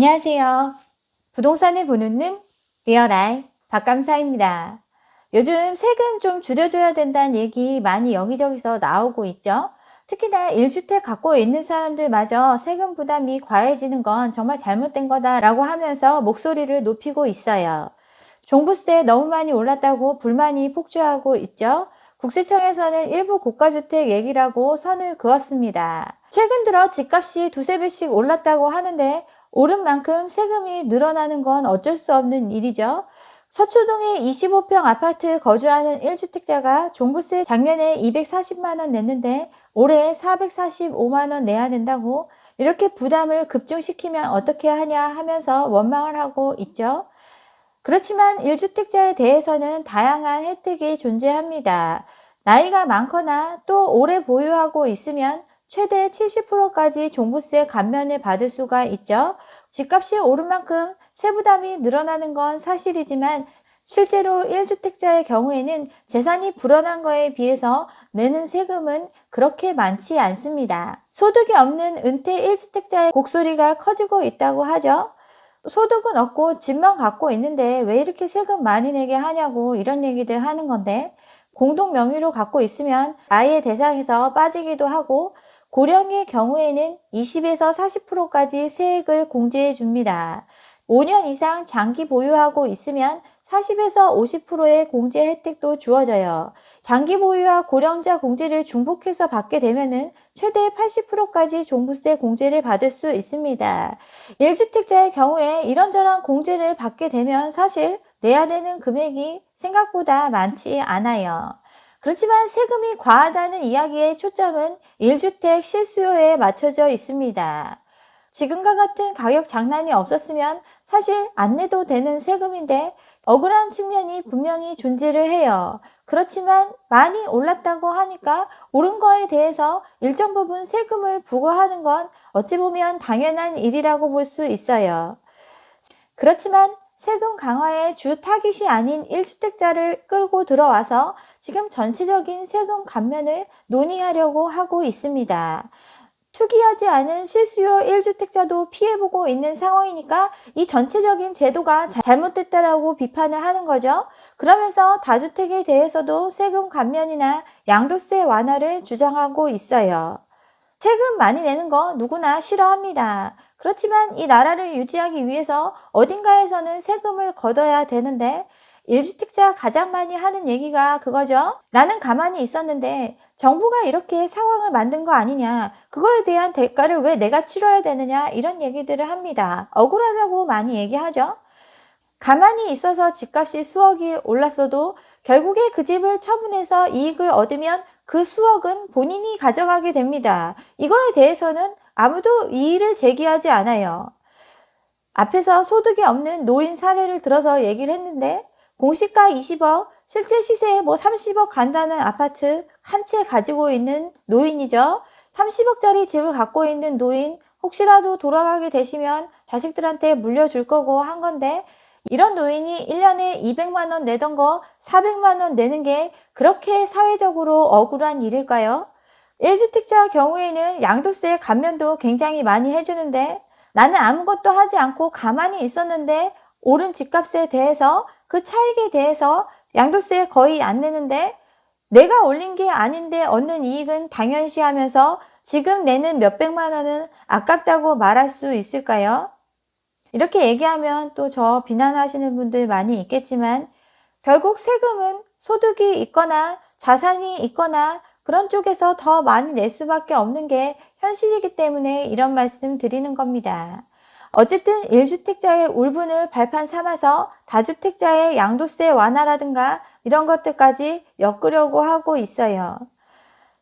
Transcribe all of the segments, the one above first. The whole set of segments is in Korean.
안녕하세요. 부동산을 보는 눈 리얼아이 박감사입니다. 요즘 세금 좀 줄여줘야 된다는 얘기 많이 여기저기서 나오고 있죠. 특히나 1주택 갖고 있는 사람들마저 세금 부담이 과해지는 건 정말 잘못된 거다라고 하면서 목소리를 높이고 있어요. 종부세 너무 많이 올랐다고 불만이 폭주하고 있죠. 국세청에서는 일부 고가주택 얘기라고 선을 그었습니다. 최근 들어 집값이 두세 배씩 올랐다고 하는데 오른 만큼 세금이 늘어나는 건 어쩔 수 없는 일이죠. 서초동에 25평 아파트 거주하는 1주택자가 종부세 작년에 240만 원 냈는데 올해 445만 원 내야 된다고 이렇게 부담을 급증시키면 어떻게 하냐 하면서 원망을 하고 있죠. 그렇지만 1주택자에 대해서는 다양한 혜택이 존재합니다. 나이가 많거나 또 오래 보유하고 있으면 최대 70%까지 종부세 감면을 받을 수가 있죠. 집값이 오른 만큼 세부담이 늘어나는 건 사실이지만 실제로 1주택자의 경우에는 재산이 불어난 거에 비해서 내는 세금은 그렇게 많지 않습니다. 소득이 없는 은퇴 1주택자의 곡소리가 커지고 있다고 하죠. 소득은 없고 집만 갖고 있는데 왜 이렇게 세금 많이 내게 하냐고 이런 얘기들 하는 건데, 공동 명의로 갖고 있으면 아예 대상에서 빠지기도 하고 고령의 경우에는 20에서 40%까지 세액을 공제해 줍니다. 5년 이상 장기 보유하고 있으면 40에서 50%의 공제 혜택도 주어져요. 장기 보유와 고령자 공제를 중복해서 받게 되면은 최대 80%까지 종부세 공제를 받을 수 있습니다. 1주택자의 경우에 이런저런 공제를 받게 되면 사실 내야 되는 금액이 생각보다 많지 않아요. 그렇지만 세금이 과하다는 이야기의 초점은 1주택 실수요에 맞춰져 있습니다. 지금과 같은 가격 장난이 없었으면 사실 안 내도 되는 세금인데 억울한 측면이 분명히 존재를 해요. 그렇지만 많이 올랐다고 하니까 오른 거에 대해서 일정 부분 세금을 부과하는 건 어찌 보면 당연한 일이라고 볼 수 있어요. 그렇지만 세금 강화의 주 타깃이 아닌 1주택자를 끌고 들어와서 지금 전체적인 세금 감면을 논의하려고 하고 있습니다. 투기하지 않은 실수요 1주택자도 피해보고 있는 상황이니까 이 전체적인 제도가 잘못됐다라고 비판을 하는 거죠. 그러면서 다주택에 대해서도 세금 감면이나 양도세 완화를 주장하고 있어요. 세금 많이 내는 거 누구나 싫어합니다. 그렇지만 이 나라를 유지하기 위해서 어딘가에서는 세금을 걷어야 되는데 1주택자 가장 많이 하는 얘기가 그거죠. 나는 가만히 있었는데 정부가 이렇게 상황을 만든 거 아니냐, 그거에 대한 대가를 왜 내가 치러야 되느냐, 이런 얘기들을 합니다. 억울하다고 많이 얘기하죠. 가만히 있어서 집값이 수억이 올랐어도 결국에 그 집을 처분해서 이익을 얻으면 그 수억은 본인이 가져가게 됩니다. 이거에 대해서는 아무도 이의를 제기하지 않아요. 앞에서 소득이 없는 노인 사례를 들어서 얘기를 했는데 공시가 20억, 실제 시세에 뭐 30억 간다는 아파트 한 채 가지고 있는 노인이죠. 30억짜리 집을 갖고 있는 노인, 혹시라도 돌아가게 되시면 자식들한테 물려줄 거고 한 건데, 이런 노인이 1년에 200만 원 내던 거 400만 원 내는 게 그렇게 사회적으로 억울한 일일까요? 1주택자 경우에는 양도세 감면도 굉장히 많이 해주는데 나는 아무것도 하지 않고 가만히 있었는데 오른 집값에 대해서 그 차익에 대해서 양도세 거의 안 내는데 내가 올린 게 아닌데 얻는 이익은 당연시하면서 지금 내는 몇백만 원은 아깝다고 말할 수 있을까요? 이렇게 얘기하면 또 저 비난하시는 분들 많이 있겠지만 결국 세금은 소득이 있거나 자산이 있거나 그런 쪽에서 더 많이 낼 수밖에 없는 게 현실이기 때문에 이런 말씀 드리는 겁니다. 어쨌든 1주택자의 울분을 발판 삼아서 다주택자의 양도세 완화라든가 이런 것들까지 엮으려고 하고 있어요.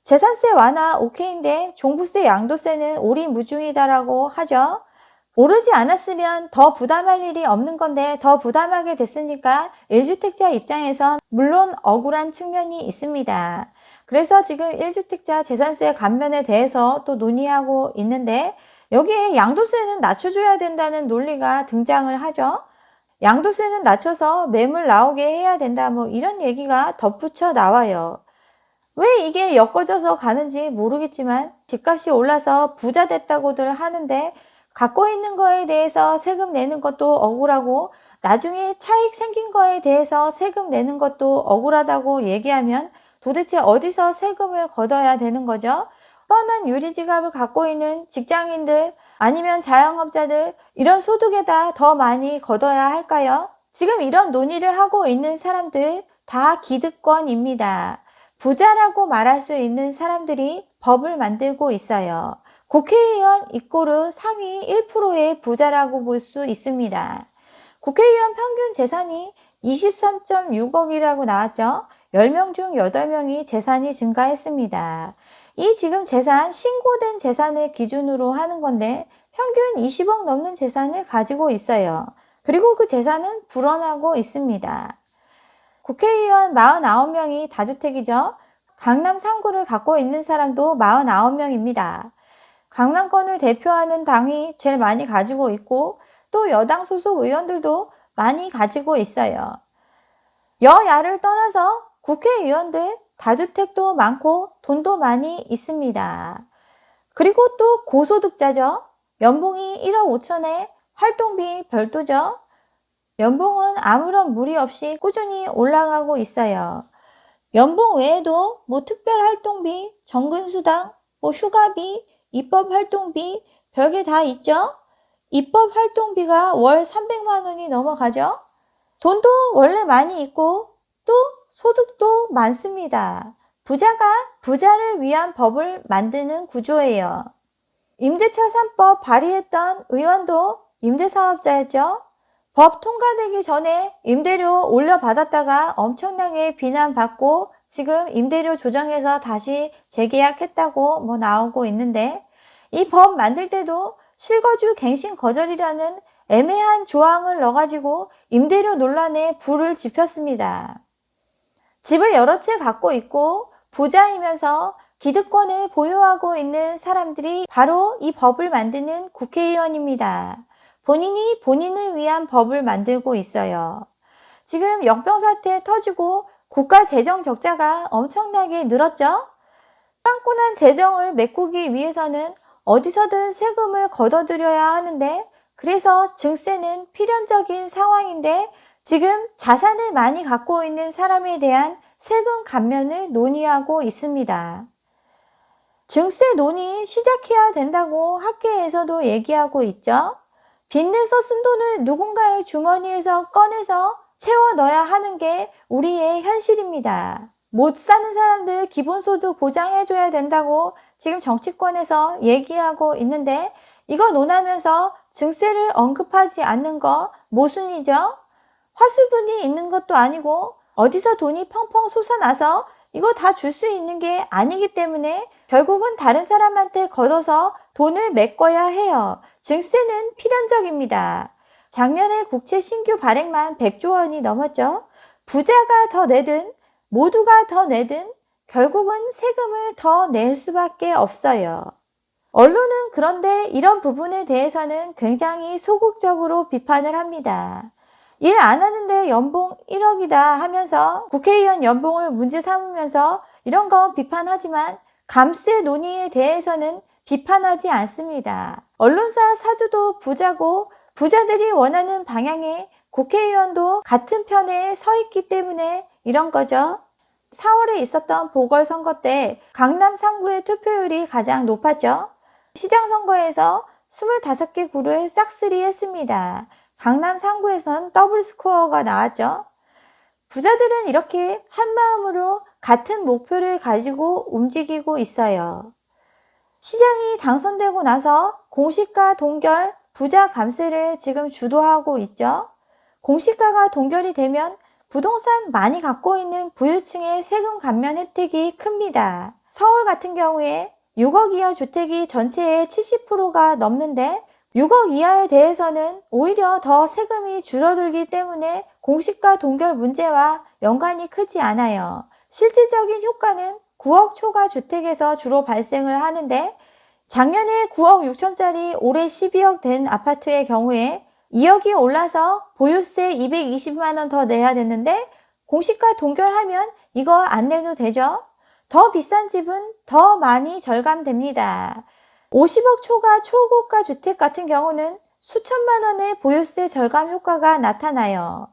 재산세 완화 오케이인데 종부세 양도세는 오리무중이다라고 하죠. 오르지 않았으면 더 부담할 일이 없는 건데 더 부담하게 됐으니까 1주택자 입장에선 물론 억울한 측면이 있습니다. 그래서 지금 1주택자 재산세 감면에 대해서 또 논의하고 있는데 여기에 양도세는 낮춰줘야 된다는 논리가 등장을 하죠. 양도세는 낮춰서 매물 나오게 해야 된다, 뭐 이런 얘기가 덧붙여 나와요. 왜 이게 엮어져서 가는지 모르겠지만 집값이 올라서 부자 됐다고들 하는데 갖고 있는 거에 대해서 세금 내는 것도 억울하고 나중에 차익 생긴 거에 대해서 세금 내는 것도 억울하다고 얘기하면 도대체 어디서 세금을 걷어야 되는 거죠? 뻔한 유리지갑을 갖고 있는 직장인들 아니면 자영업자들 이런 소득에다 더 많이 걷어야 할까요? 지금 이런 논의를 하고 있는 사람들 다 기득권입니다. 부자라고 말할 수 있는 사람들이 법을 만들고 있어요. 국회의원 이꼬르 상위 1%의 부자라고 볼 수 있습니다. 국회의원 평균 재산이 23.6억이라고 나왔죠. 10명 중 8명이 재산이 증가했습니다. 이 지금 재산, 신고된 재산을 기준으로 하는 건데 평균 20억 넘는 재산을 가지고 있어요. 그리고 그 재산은 불어나고 있습니다. 국회의원 49명이 다주택이죠. 강남 3구를 갖고 있는 사람도 49명입니다. 강남권을 대표하는 당이 제일 많이 가지고 있고 또 여당 소속 의원들도 많이 가지고 있어요. 여야를 떠나서 국회의원들 다주택도 많고 돈도 많이 있습니다. 그리고 또 고소득자죠. 연봉이 1억 5천에 활동비 별도죠. 연봉은 아무런 무리 없이 꾸준히 올라가고 있어요. 연봉 외에도 특별 활동비, 정근수당, 휴가비, 입법활동비 별게 다 있죠. 입법활동비가 월 300만 원이 넘어가죠. 돈도 원래 많이 있고 또 소득도 많습니다. 부자가 부자를 위한 법을 만드는 구조예요. 임대차 3법 발의했던 의원도 임대사업자였죠. 법 통과되기 전에 임대료 올려받았다가 엄청나게 비난받고 지금 임대료 조정해서 다시 재계약했다고 나오고 있는데 이 법 만들 때도 실거주 갱신 거절이라는 애매한 조항을 넣어가지고 임대료 논란에 불을 지폈습니다. 집을 여러 채 갖고 있고 부자이면서 기득권을 보유하고 있는 사람들이 바로 이 법을 만드는 국회의원입니다. 본인이 본인을 위한 법을 만들고 있어요. 지금 역병 사태 터지고 국가 재정 적자가 엄청나게 늘었죠? 빵꾸난 재정을 메꾸기 위해서는 어디서든 세금을 걷어들여야 하는데 그래서 증세는 필연적인 상황인데 지금 자산을 많이 갖고 있는 사람에 대한 세금 감면을 논의하고 있습니다. 증세 논의 시작해야 된다고 학계에서도 얘기하고 있죠. 빚내서 쓴 돈을 누군가의 주머니에서 꺼내서 채워 넣어야 하는 게 우리의 현실입니다. 못 사는 사람들 기본소득 보장해줘야 된다고 지금 정치권에서 얘기하고 있는데 이거 논하면서 증세를 언급하지 않는 거 모순이죠. 화수분이 있는 것도 아니고 어디서 돈이 펑펑 솟아나서 이거 다 줄 수 있는 게 아니기 때문에 결국은 다른 사람한테 걷어서 돈을 메꿔야 해요. 증세는 필연적입니다. 작년에 국채 신규 발행만 100조 원이 넘었죠. 부자가 더 내든 모두가 더 내든 결국은 세금을 더 낼 수밖에 없어요. 언론은 그런데 이런 부분에 대해서는 굉장히 소극적으로 비판을 합니다. 일 안 하는데 연봉 1억이다 하면서 국회의원 연봉을 문제 삼으면서 이런 거 비판하지만 감세 논의에 대해서는 비판하지 않습니다. 언론사 사주도 부자고 부자들이 원하는 방향에 국회의원도 같은 편에 서 있기 때문에 이런 거죠. 4월에 있었던 보궐선거 때 강남 3구의 투표율이 가장 높았죠. 시장선거에서 25개 구를 싹쓸이 했습니다. 강남 3구에선 더블 스코어가 나왔죠. 부자들은 이렇게 한마음으로 같은 목표를 가지고 움직이고 있어요. 시장이 당선되고 나서 공시가 동결, 부자 감세를 지금 주도하고 있죠. 공시가가 동결이 되면 부동산 많이 갖고 있는 부유층의 세금 감면 혜택이 큽니다. 서울 같은 경우에 6억 이하 주택이 전체의 70%가 넘는데 6억 이하에 대해서는 오히려 더 세금이 줄어들기 때문에 공시가 동결 문제와 연관이 크지 않아요. 실질적인 효과는 9억 초과 주택에서 주로 발생을 하는데 작년에 9억 6천짜리 올해 12억 된 아파트의 경우에 2억이 올라서 보유세 220만 원 더 내야 되는데 공시가 동결하면 이거 안 내도 되죠? 더 비싼 집은 더 많이 절감됩니다. 50억 초과 초고가 주택 같은 경우는 수천만 원의 보유세 절감 효과가 나타나요.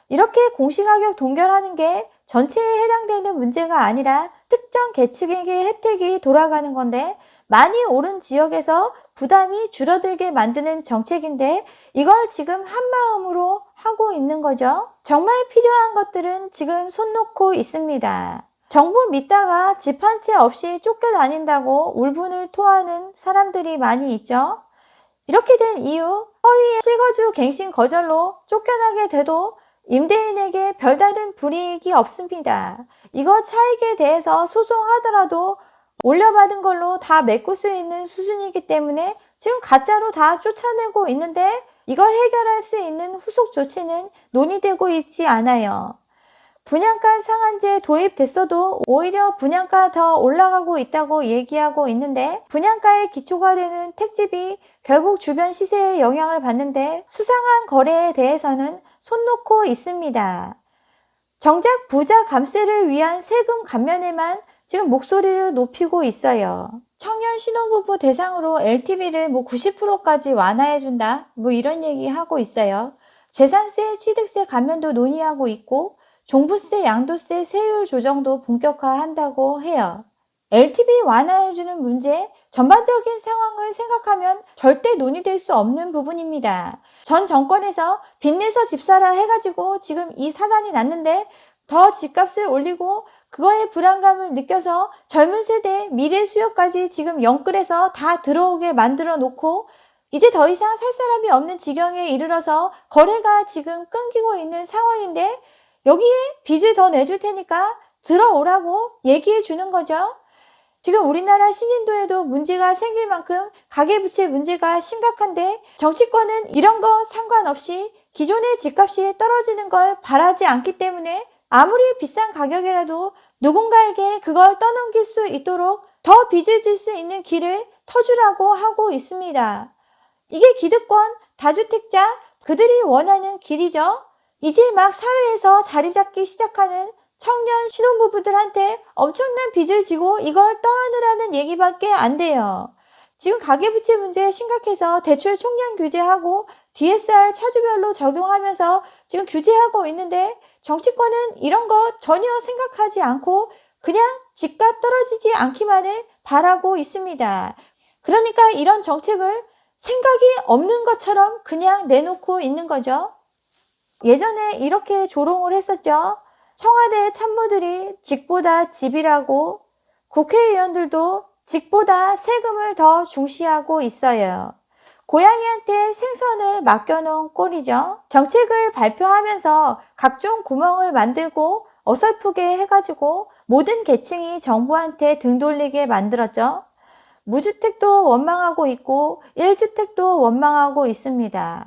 이렇게 공시가격 동결하는 게 전체에 해당되는 문제가 아니라 특정 계층에게 혜택이 돌아가는 건데, 많이 오른 지역에서 부담이 줄어들게 만드는 정책인데 이걸 지금 한마음으로 하고 있는 거죠. 정말 필요한 것들은 지금 손 놓고 있습니다. 정부 믿다가 집 한 채 없이 쫓겨다닌다고 울분을 토하는 사람들이 많이 있죠. 이렇게 된 이유, 허위의 실거주 갱신 거절로 쫓겨나게 돼도 임대인에게 별다른 불이익이 없습니다. 이거 차익에 대해서 소송하더라도 올려받은 걸로 다 메꿀 수 있는 수준이기 때문에 지금 가짜로 다 쫓아내고 있는데, 이걸 해결할 수 있는 후속 조치는 논의되고 있지 않아요. 분양가 상한제 도입됐어도 오히려 분양가 더 올라가고 있다고 얘기하고 있는데, 분양가의 기초가 되는 택지비 결국 주변 시세에 영향을 받는데 수상한 거래에 대해서는 손 놓고 있습니다. 정작 부자 감세를 위한 세금 감면에만 지금 목소리를 높이고 있어요. 청년 신혼부부 대상으로 LTV를 90%까지 완화해준다, 이런 얘기 하고 있어요. 재산세, 취득세 감면도 논의하고 있고, 종부세, 양도세, 세율 조정도 본격화한다고 해요. LTV 완화해주는 문제, 전반적인 상황을 생각하면 절대 논의될 수 없는 부분입니다. 전 정권에서 빚내서 집 사라 해가지고 지금 이 사단이 났는데, 더 집값을 올리고 그거의 불안감을 느껴서 젊은 세대 미래 수요까지 지금 영끌해서 다 들어오게 만들어 놓고, 이제 더 이상 살 사람이 없는 지경에 이르러서 거래가 지금 끊기고 있는 상황인데, 여기에 빚을 더 내줄 테니까 들어오라고 얘기해 주는 거죠. 지금 우리나라 신인도에도 문제가 생길 만큼 가계부채 문제가 심각한데, 정치권은 이런 거 상관없이 기존의 집값이 떨어지는 걸 바라지 않기 때문에 아무리 비싼 가격이라도 누군가에게 그걸 떠넘길 수 있도록 더 빚을 질 수 있는 길을 터주라고 하고 있습니다. 이게 기득권, 다주택자, 그들이 원하는 길이죠. 이제 막 사회에서 자리 잡기 시작하는 청년 신혼부부들한테 엄청난 빚을 지고 이걸 떠안으라는 얘기밖에 안 돼요. 지금 가계부채 문제 심각해서 대출 총량 규제하고 DSR 차주별로 적용하면서 지금 규제하고 있는데, 정치권은 이런 거 전혀 생각하지 않고 그냥 집값 떨어지지 않기만을 바라고 있습니다. 그러니까 이런 정책을 생각이 없는 것처럼 그냥 내놓고 있는 거죠. 예전에 이렇게 조롱을 했었죠. 청와대 참모들이 직보다 집이라고, 국회의원들도 직보다 세금을 더 중시하고 있어요. 고양이한테 생선을 맡겨놓은 꼴이죠. 정책을 발표하면서 각종 구멍을 만들고 어설프게 해가지고 모든 계층이 정부한테 등 돌리게 만들었죠. 무주택도 원망하고 있고 1주택도 원망하고 있습니다.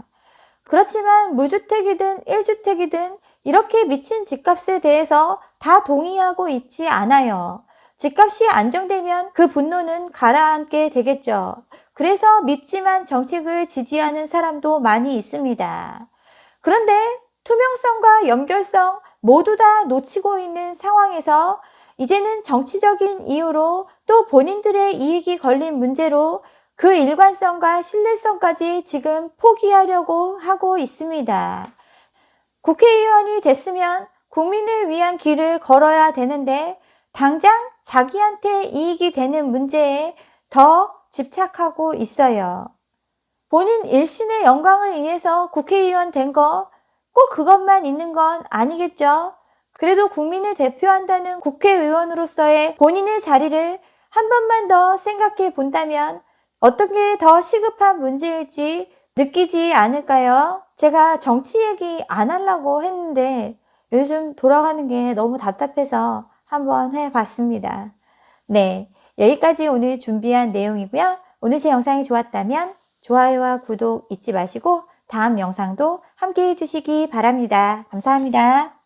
그렇지만 무주택이든 1주택이든 이렇게 미친 집값에 대해서 다 동의하고 있지 않아요. 집값이 안정되면 그 분노는 가라앉게 되겠죠. 그래서 밉지만 정책을 지지하는 사람도 많이 있습니다. 그런데 투명성과 연결성 모두 다 놓치고 있는 상황에서 이제는 정치적인 이유로 또 본인들의 이익이 걸린 문제로 그 일관성과 신뢰성까지 지금 포기하려고 하고 있습니다. 국회의원이 됐으면 국민을 위한 길을 걸어야 되는데, 당장 자기한테 이익이 되는 문제에 더 집착하고 있어요. 본인 일신의 영광을 위해서 국회의원 된 거 꼭 그것만 있는 건 아니겠죠. 그래도 국민을 대표한다는 국회의원으로서의 본인의 자리를 한 번만 더 생각해 본다면 어떤 게 더 시급한 문제일지 느끼지 않을까요? 제가 정치 얘기 안 하려고 했는데 요즘 돌아가는 게 너무 답답해서 한번 해봤습니다. 네, 여기까지 오늘 준비한 내용이고요. 오늘 제 영상이 좋았다면 좋아요와 구독 잊지 마시고 다음 영상도 함께 해주시기 바랍니다. 감사합니다.